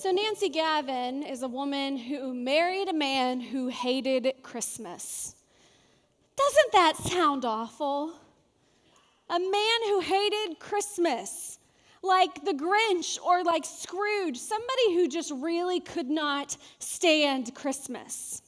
So Nancy Gavin is a woman who married a man who hated Christmas. Doesn't that sound awful? A man who hated Christmas, like the Grinch or like Scrooge, somebody who just really could not stand Christmas.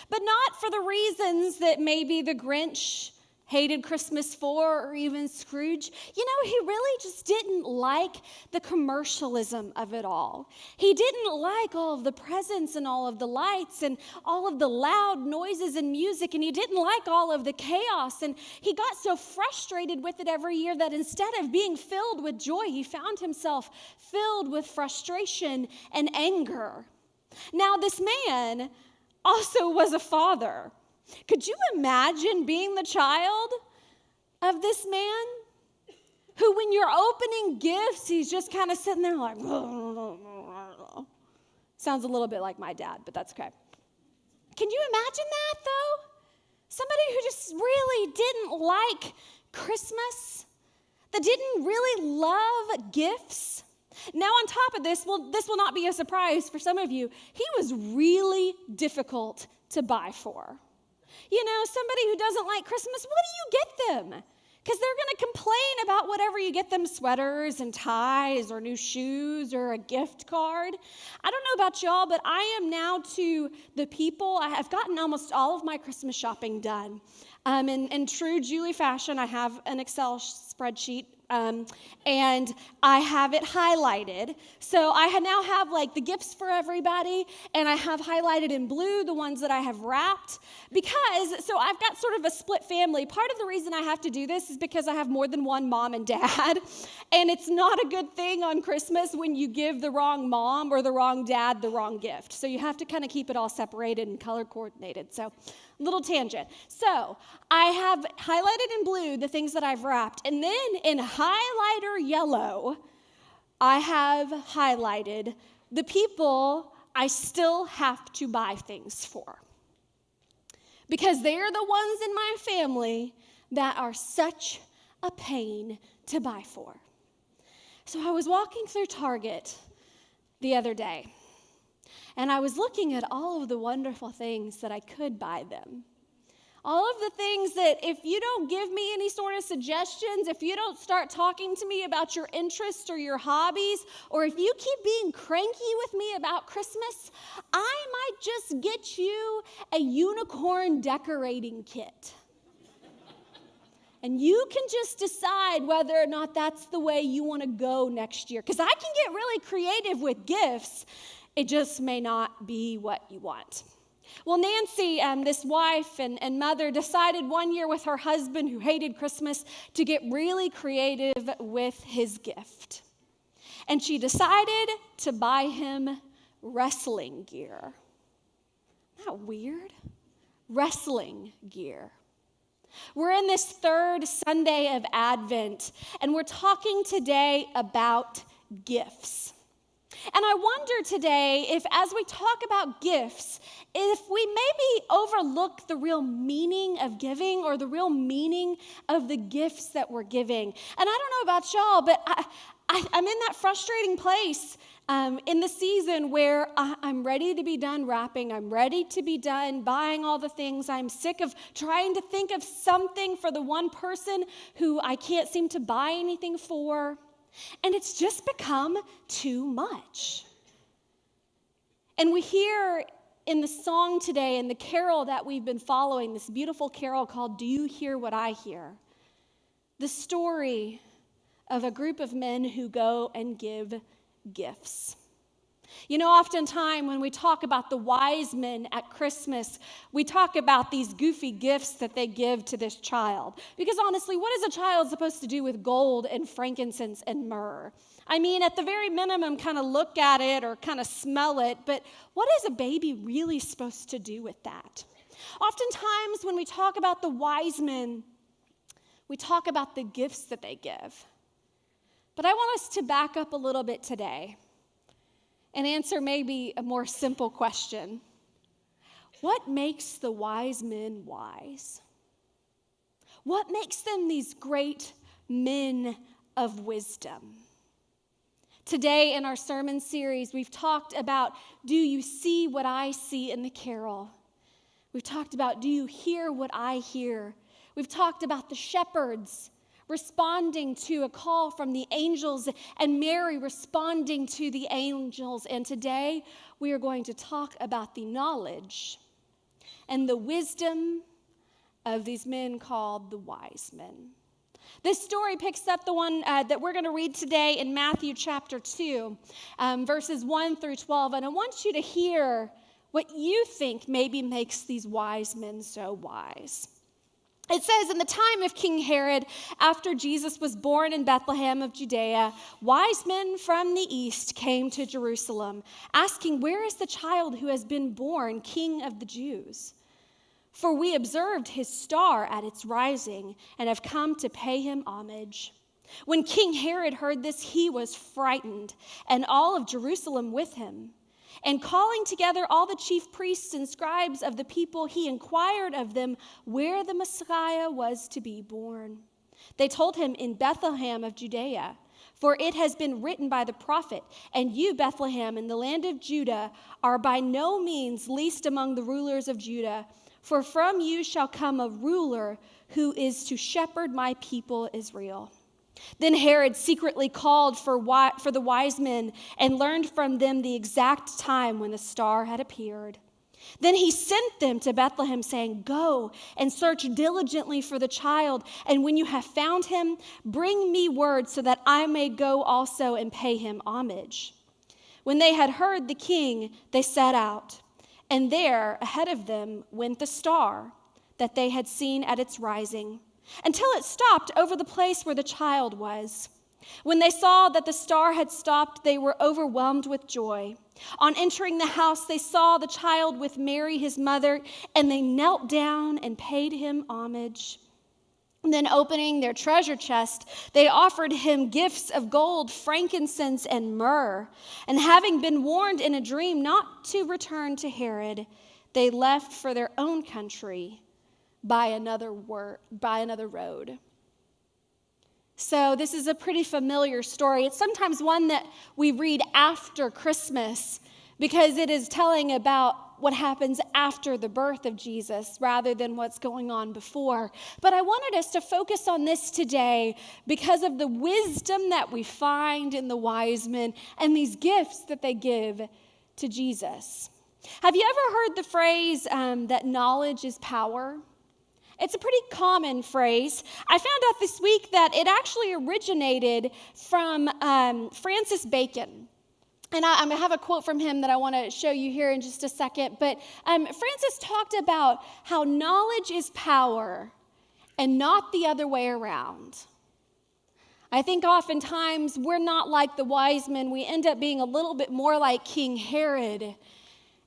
But not for the reasons that maybe the Grinch hated Christmas for, or even Scrooge. You know, he really just didn't like the commercialism of it all. He didn't like all of the presents and all of the lights and all of the loud noises and music, and he didn't like all of the chaos, and he got so frustrated with it every year that instead of being filled with joy, he found himself filled with frustration and anger. Now, this man also was a father. Could you imagine being the child of this man who, when you're opening gifts, he's just kind of sitting there like, sounds a little bit like my dad, but that's okay. Can you imagine that, though? Somebody who just really didn't like Christmas, that didn't really love gifts. Now, on top of this, this will not be a surprise for some of you, he was really difficult to buy for. You know, somebody who doesn't like Christmas, what do you get them? Because they're going to complain about whatever you get them, sweaters and ties or new shoes or a gift card. I don't know about y'all, but I am now to the people, I have gotten almost all of my Christmas shopping done. In true Julie fashion, I have an Excel spreadsheet and I have it highlighted. So I now have like the gifts for everybody, and I have highlighted in blue the ones that I have wrapped so I've got sort of a split family. Part of the reason I have to do this is because I have more than one mom and dad, and it's not a good thing on Christmas when you give the wrong mom or the wrong dad the wrong gift. So you have to kind of keep it all separated and color coordinated. So little tangent. So I have highlighted in blue the things that I've wrapped, and then in highlighter yellow, I have highlighted the people I still have to buy things for. Because they are the ones in my family that are such a pain to buy for. So I was walking through Target the other day, and I was looking at all of the wonderful things that I could buy them. All of the things that if you don't give me any sort of suggestions, if you don't start talking to me about your interests or your hobbies, or if you keep being cranky with me about Christmas, I might just get you a unicorn decorating kit. And you can just decide whether or not that's the way you want to go next year. Because I can get really creative with gifts. It just may not be what you want. Well, Nancy, this wife and mother, decided one year with her husband who hated Christmas to get really creative with his gift. And she decided to buy him wrestling gear. Isn't that weird? Wrestling gear. We're in this third Sunday of Advent, and we're talking today about gifts. And I wonder today if, as we talk about gifts, if we maybe overlook the real meaning of giving or the real meaning of the gifts that we're giving. And I don't know about y'all, but I'm in that frustrating place in the season where I'm ready to be done wrapping. I'm ready to be done buying all the things. I'm sick of trying to think of something for the one person who I can't seem to buy anything for. And it's just become too much. And we hear in the song today, in the carol that we've been following, this beautiful carol called Do You Hear What I Hear? The story of a group of men who go and give gifts. You know, oftentimes when we talk about the wise men at Christmas, we talk about these goofy gifts that they give to this child. Because honestly, what is a child supposed to do with gold and frankincense and myrrh? I mean, at the very minimum, kind of look at it or kind of smell it, but what is a baby really supposed to do with that? Oftentimes when we talk about the wise men, we talk about the gifts that they give. But I want us to back up a little bit today and answer maybe a more simple question. What makes the wise men wise? What makes them these great men of wisdom? Today in our sermon series, we've talked about, do you see what I see in the carol? We've talked about, do you hear what I hear? We've talked about the shepherds responding to a call from the angels and Mary responding to the angels. And today we are going to talk about the knowledge and the wisdom of these men called the wise men. This story picks up the one that we're going to read today in Matthew chapter 2, verses 1 through 12. And I want you to hear what you think maybe makes these wise men so wise. It says, in the time of King Herod, after Jesus was born in Bethlehem of Judea, wise men from the east came to Jerusalem, asking, "Where is the child who has been born King of the Jews? For we observed his star at its rising and have come to pay him homage." When King Herod heard this, he was frightened, and all of Jerusalem with him. And calling together all the chief priests and scribes of the people, he inquired of them where the Messiah was to be born. They told him, "In Bethlehem of Judea, for it has been written by the prophet, 'And you, Bethlehem, in the land of Judah, are by no means least among the rulers of Judah, for from you shall come a ruler who is to shepherd my people Israel.'" Then Herod secretly called for the wise men and learned from them the exact time when the star had appeared. Then he sent them to Bethlehem, saying, "Go and search diligently for the child, and when you have found him, bring me word so that I may go also and pay him homage." When they had heard the king, they set out, and there ahead of them went the star that they had seen at its rising, until it stopped over the place where the child was. When they saw that the star had stopped, they were overwhelmed with joy. On entering the house, they saw the child with Mary, his mother, and they knelt down and paid him homage. And then opening their treasure chest, they offered him gifts of gold, frankincense, and myrrh. And having been warned in a dream not to return to Herod, they left for their own country by another road. So this is a pretty familiar story. It's sometimes one that we read after Christmas because it is telling about what happens after the birth of Jesus rather than what's going on before. But I wanted us to focus on this today because of the wisdom that we find in the wise men and these gifts that they give to Jesus. Have you ever heard the phrase that knowledge is power? It's a pretty common phrase. I found out this week that it actually originated from Francis Bacon. And I'm going to have a quote from him that I want to show you here in just a second. But Francis talked about how knowledge is power and not the other way around. I think oftentimes we're not like the wise men. We end up being a little bit more like King Herod.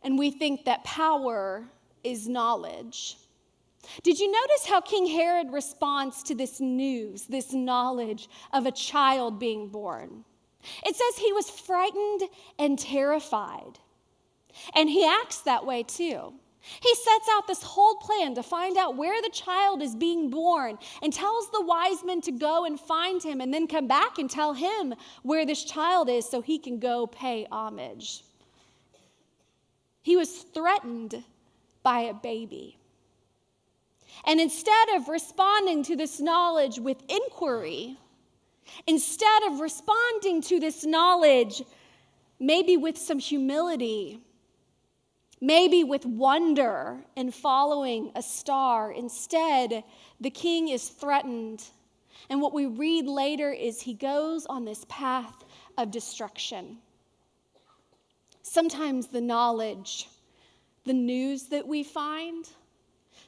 And we think that power is knowledge. Did you notice how King Herod responds to this news, this knowledge of a child being born? It says he was frightened and terrified. And he acts that way too. He sets out this whole plan to find out where the child is being born and tells the wise men to go and find him and then come back and tell him where this child is so he can go pay homage. He was threatened by a baby. And instead of responding to this knowledge with inquiry, instead of responding to this knowledge maybe with some humility, maybe with wonder and following a star, instead the king is threatened. And what we read later is he goes on this path of destruction. Sometimes the knowledge, the news that we find,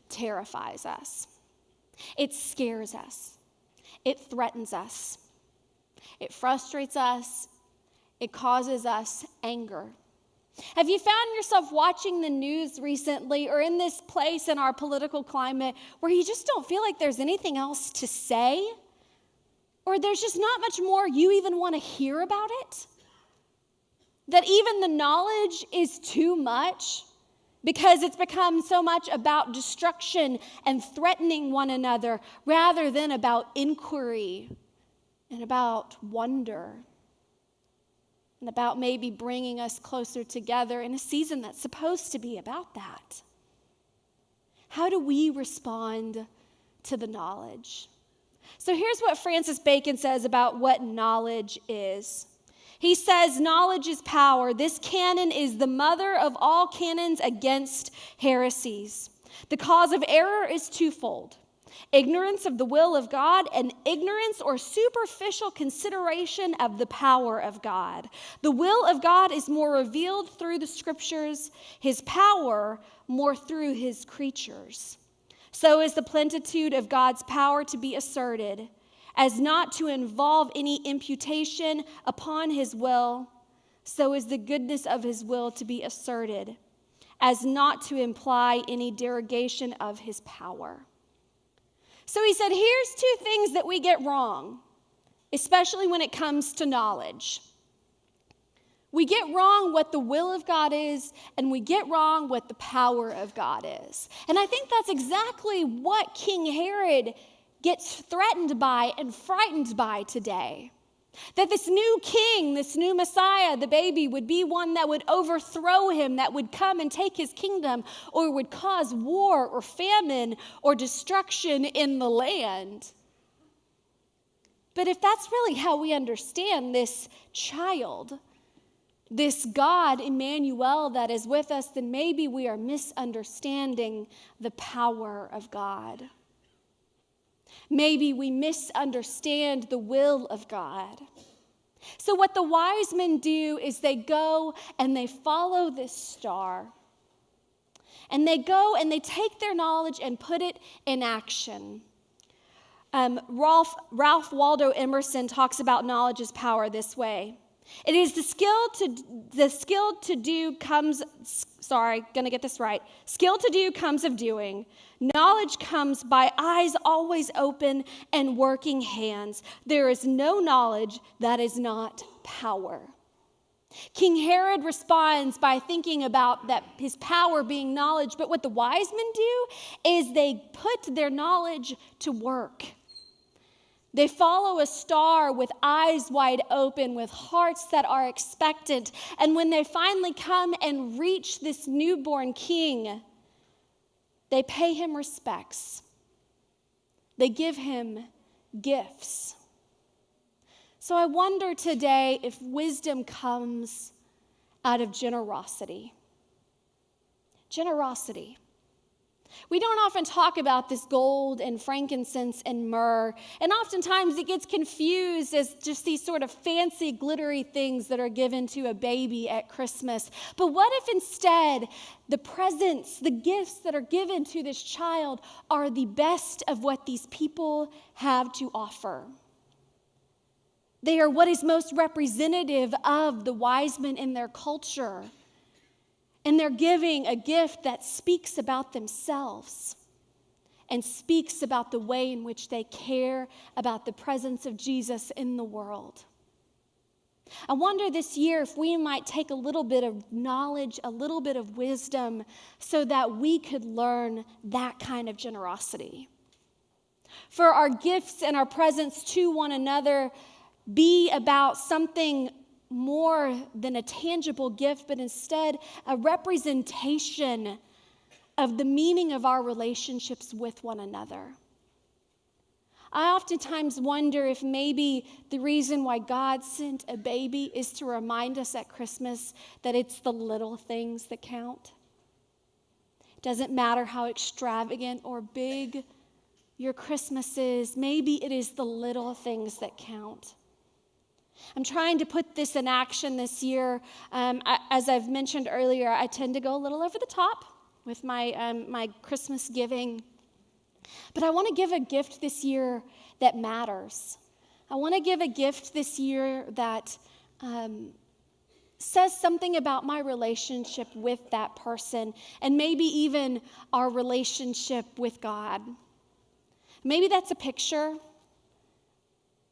terrifies us. It scares us. It threatens us. It frustrates us. It causes us anger. Have you found yourself watching the news recently or in this place in our political climate where you just don't feel like there's anything else to say? Or there's just not much more you even want to hear about it? That even the knowledge is too much? Because it's become so much about destruction and threatening one another rather than about inquiry and about wonder. and about maybe bringing us closer together in a season that's supposed to be about that. How do we respond to the knowledge? So here's what Francis Bacon says about what knowledge is. He says, knowledge is power. This canon is the mother of all canons against heresies. The cause of error is twofold: ignorance of the will of God and ignorance or superficial consideration of the power of God. The will of God is more revealed through the scriptures, his power more through his creatures. So is the plenitude of God's power to be asserted, as not to involve any imputation upon his will. So is the goodness of his will to be asserted, as not to imply any derogation of his power. So he said, here's two things that we get wrong, especially when it comes to knowledge. We get wrong what the will of God is, and we get wrong what the power of God is. And I think that's exactly what King Herod gets threatened by and frightened by today. That this new king, this new Messiah, the baby, would be one that would overthrow him, that would come and take his kingdom, or would cause war or famine or destruction in the land. But if that's really how we understand this child, this God, Emmanuel, that is with us, then maybe we are misunderstanding the power of God. Maybe we misunderstand the will of God. So what the wise men do is they go and they follow this star. And they go and they take their knowledge and put it in action. Ralph Waldo Emerson talks about knowledge as power this way. It is skill to do comes of doing. Knowledge comes by eyes always open and working hands. There is no knowledge that is not power. King Herod responds by thinking about that his power being knowledge, but what the wise men do is they put their knowledge to work. They follow a star with eyes wide open, with hearts that are expectant. And when they finally come and reach this newborn king, they pay him respects. They give him gifts. So I wonder today if wisdom comes out of generosity. Generosity. We don't often talk about this gold and frankincense and myrrh, and oftentimes it gets confused as just these sort of fancy, glittery things that are given to a baby at Christmas. But what if instead the presents, the gifts that are given to this child are the best of what these people have to offer? They are what is most representative of the wise men in their culture. And they're giving a gift that speaks about themselves and speaks about the way in which they care about the presence of Jesus in the world. I wonder this year if we might take a little bit of knowledge, a little bit of wisdom, so that we could learn that kind of generosity. For our gifts and our presents to one another be about something more than a tangible gift, but instead a representation of the meaning of our relationships with one another. I oftentimes wonder if maybe the reason why God sent a baby is to remind us at Christmas that it's the little things that count. It doesn't matter how extravagant or big your Christmas is, maybe it is the little things that count. I'm trying to put this in action this year. As I've mentioned earlier, I tend to go a little over the top with my Christmas giving. But I want to give a gift this year that matters. I want to give a gift this year that says something about my relationship with that person, and maybe even our relationship with God. Maybe that's a picture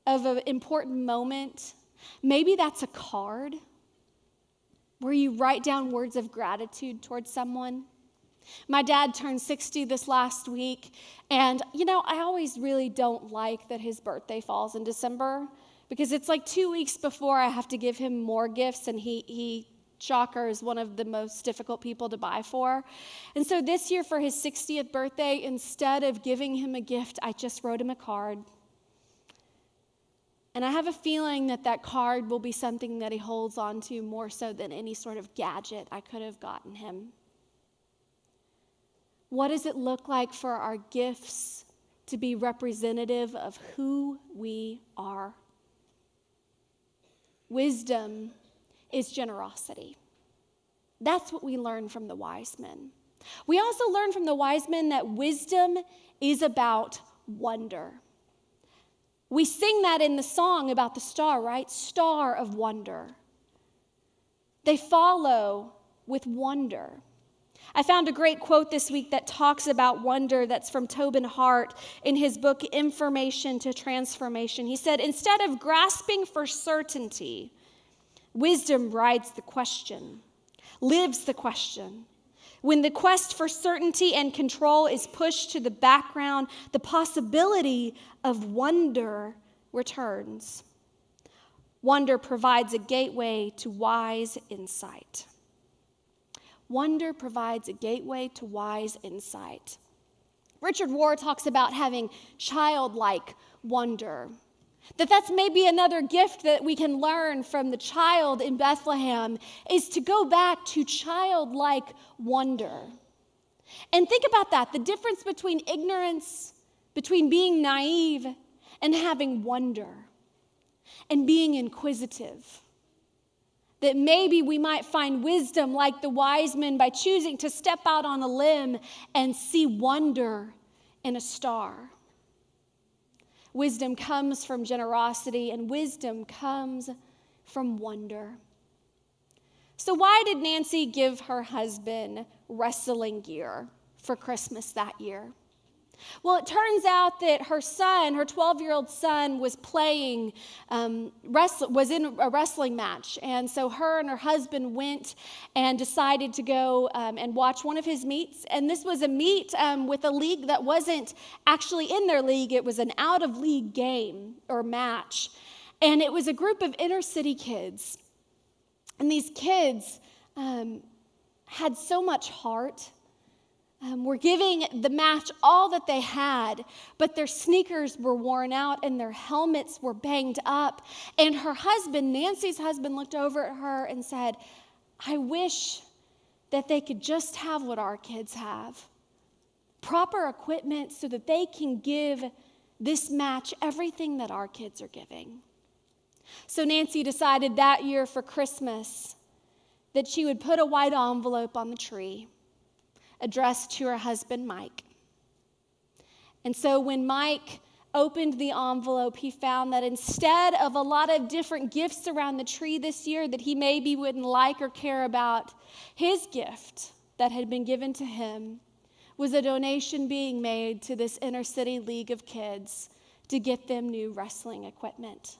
of an important moment. Maybe that's a card where you write down words of gratitude towards someone. My dad turned 60 this last week, and I always really don't like that his birthday falls in December. because it's like 2 weeks before I have to give him more gifts, and he shocker, is one of the most difficult people to buy for. And so this year for his 60th birthday, instead of giving him a gift, I just wrote him a card. And I have a feeling that that card will be something that he holds on to more so than any sort of gadget I could have gotten him. What does it look like for our gifts to be representative of who we are? Wisdom is generosity. That's what we learn from the wise men. We also learn from the wise men that wisdom is about wonder. We sing that in the song about the star, right? Star of wonder. They follow with wonder. I found a great quote this week that talks about wonder that's from Tobin Hart in his book, Information to Transformation. He said, instead of grasping for certainty, wisdom rides the question, lives the question. When the quest for certainty and control is pushed to the background, the possibility of wonder returns. Wonder provides a gateway to wise insight. Wonder provides a gateway to wise insight. Richard Rohr talks about having childlike wonder. That's maybe another gift that we can learn from the child in Bethlehem, is to go back to childlike wonder. And think about that, the difference between ignorance, between being naive and having wonder, and being inquisitive. That maybe we might find wisdom like the wise men by choosing to step out on a limb and see wonder in a star. Wisdom comes from generosity, and wisdom comes from wonder. So why did Nancy give her husband wrestling gear for Christmas that year? Well, it turns out that her son, her 12-year-old son, was playing, was in a wrestling match. And so her and her husband went and decided to go and watch one of his meets. And this was a meet with a league that wasn't actually in their league. It was an out-of-league game or match. And it was a group of inner-city kids. And these kids had so much heart. Were giving the match all that they had, but their sneakers were worn out and their helmets were banged up. And her husband, Nancy's husband, looked over at her and said, I wish that they could just have what our kids have. Proper equipment so that they can give this match everything that our kids are giving. So Nancy decided that year for Christmas that she would put a white envelope on the tree addressed to her husband, Mike. And so when Mike opened the envelope, he found that instead of a lot of different gifts around the tree this year that he maybe wouldn't like or care about, his gift that had been given to him was a donation being made to this inner city league of kids to get them new wrestling equipment.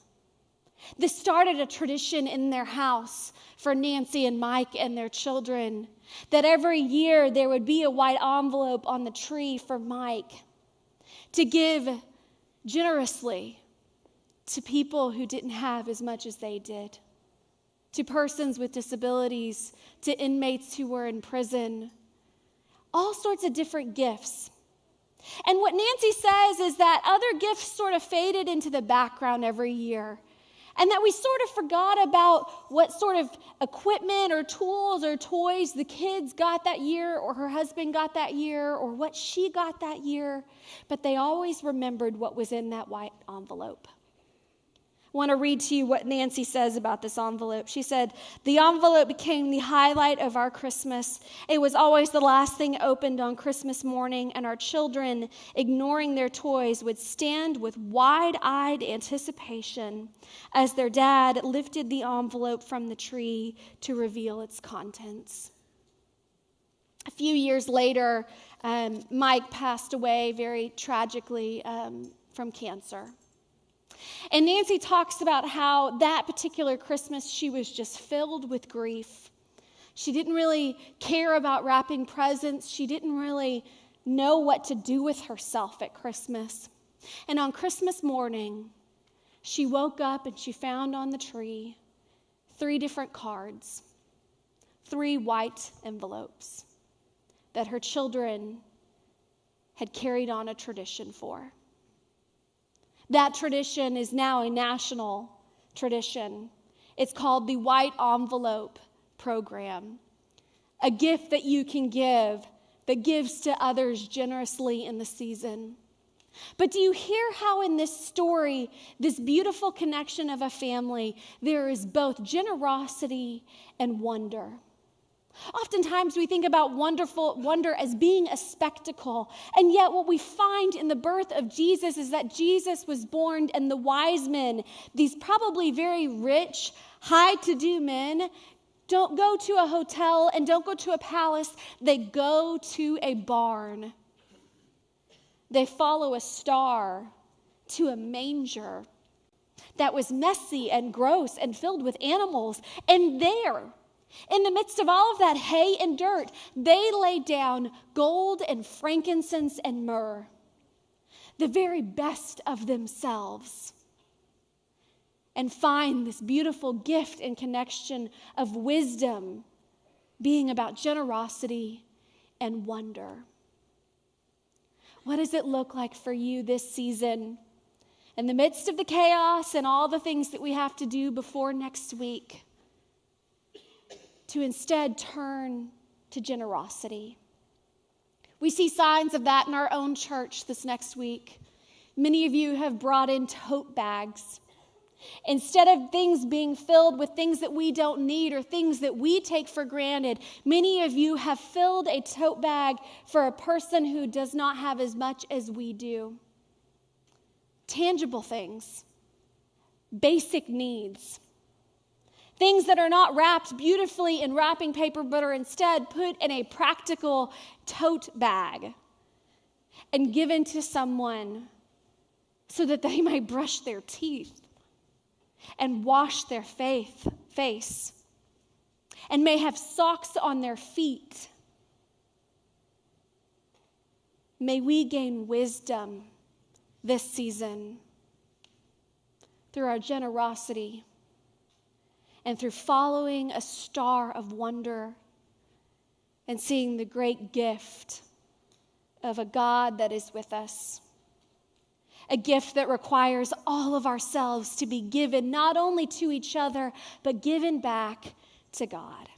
This started a tradition in their house for Nancy and Mike and their children, that every year there would be a white envelope on the tree for Mike to give generously to people who didn't have as much as they did, to persons with disabilities, to inmates who were in prison, all sorts of different gifts. And what Nancy says is that other gifts sort of faded into the background every year. And that we sort of forgot about what sort of equipment or tools or toys the kids got that year, or her husband got that year, or what she got that year. But they always remembered what was in that white envelope. I want to read to you what Nancy says about this envelope. She said, the envelope became the highlight of our Christmas. It was always the last thing opened on Christmas morning, and our children, ignoring their toys, would stand with wide-eyed anticipation as their dad lifted the envelope from the tree to reveal its contents. A few years later, Mike passed away very tragically from cancer. And Nancy talks about how that particular Christmas she was just filled with grief. She didn't really care about wrapping presents. She didn't really know what to do with herself at Christmas. And on Christmas morning, she woke up and she found on the tree 3 different cards, 3 white envelopes that her children had carried on a tradition for. That tradition is now a national tradition. It's called the White Envelope Program, a gift that you can give that gives to others generously in the season. But do you hear how in this story, this beautiful connection of a family, there is both generosity and wonder? Oftentimes we think about wonder as being a spectacle, and yet what we find in the birth of Jesus is that Jesus was born, and the wise men, these probably very rich, high-to-do men, don't go to a hotel and don't go to a palace. They go to a barn. They follow a star to a manger that was messy and gross and filled with animals. And there, in the midst of all of that hay and dirt, they lay down gold and frankincense and myrrh, the very best of themselves, and find this beautiful gift and connection of wisdom being about generosity and wonder. What does it look like for you this season, in the midst of the chaos and all the things that we have to do before next week, to instead turn to generosity? We see signs of that in our own church this next week. Many of you have brought in tote bags. Instead of things being filled with things that we don't need or things that we take for granted, many of you have filled a tote bag for a person who does not have as much as we do. Tangible things, basic needs, things that are not wrapped beautifully in wrapping paper, but are instead put in a practical tote bag and given to someone so that they might brush their teeth and wash their face, and may have socks on their feet. May we gain wisdom this season through our generosity and through following a star of wonder and seeing the great gift of a God that is with us. A gift that requires all of ourselves to be given not only to each other, but given back to God.